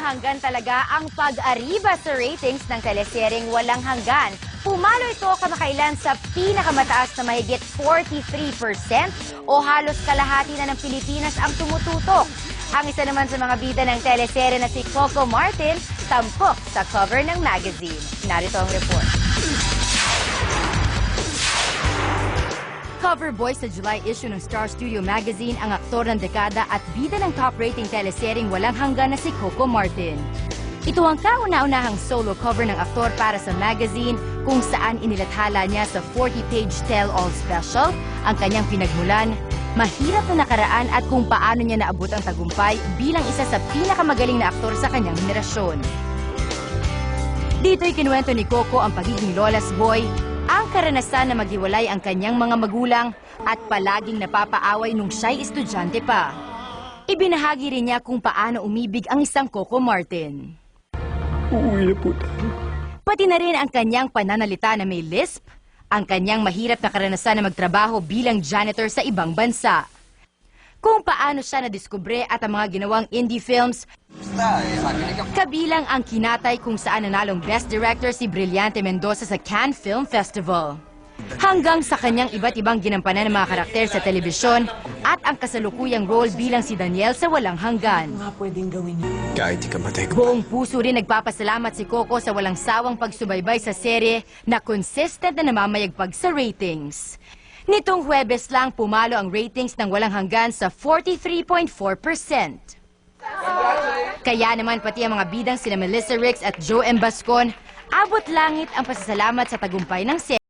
hanggan talaga ang pag-ariba sa ratings ng teleseryeng Walang Hanggan. Pumalo ito kamakailan sa pinakamataas na mahigit 43% o halos kalahati na ng Pilipinas ang tumututok. Ang isa naman sa mga bida ng teleserye na si Coco Martin, tampok sa cover ng magazine. Narito ang report. Cover boy sa July issue ng Star Studio Magazine ang aktor ng dekada at bida ng top-rating teleseryeng Walang Hanggan na si Coco Martin. Ito ang kauna-unahang solo cover ng aktor para sa magazine kung saan inilathala niya sa 40-page tell-all special ang kanyang pinagmulan, mahirap na nakaraan at kung paano niya naabot ang tagumpay bilang isa sa pinakamagaling na aktor sa kanyang henerasyon. Dito'y kinuwento ni Coco ang pagiging lola's boy, ang karanasan na maghiwalay ang kanyang mga magulang at palaging napapaaway nung siya'y estudyante pa. Ibinahagi rin niya kung paano umibig ang isang Coco Martin. Uuwi na po tayo. Pati na rin ang kanyang pananalita na may lisp, ang kanyang mahirap na karanasan na magtrabaho bilang janitor sa ibang bansa. Kung paano siya nadiskubre at ang mga ginawang indie films, kabilang ang Kinatay kung saan nanalong Best Director si Brillante Mendoza sa Cannes Film Festival. Hanggang sa kanyang iba't ibang ginampanan ng mga karakter sa telebisyon at ang kasalukuyang role bilang si Daniel sa Walang Hanggan. Kahit di ka matay ko. Buong puso rin nagpapasalamat si Coco sa walang sawang pagsubaybay sa serye na consistent na namamayagpag sa ratings. Nitong Huwebes lang pumalo ang ratings ng Walang Hanggan sa 43.4%. Kaya naman pati ang mga bidang sina Melissa Ricks at Joe M. Bascon, abot langit ang pasasalamat sa tagumpay ng serye.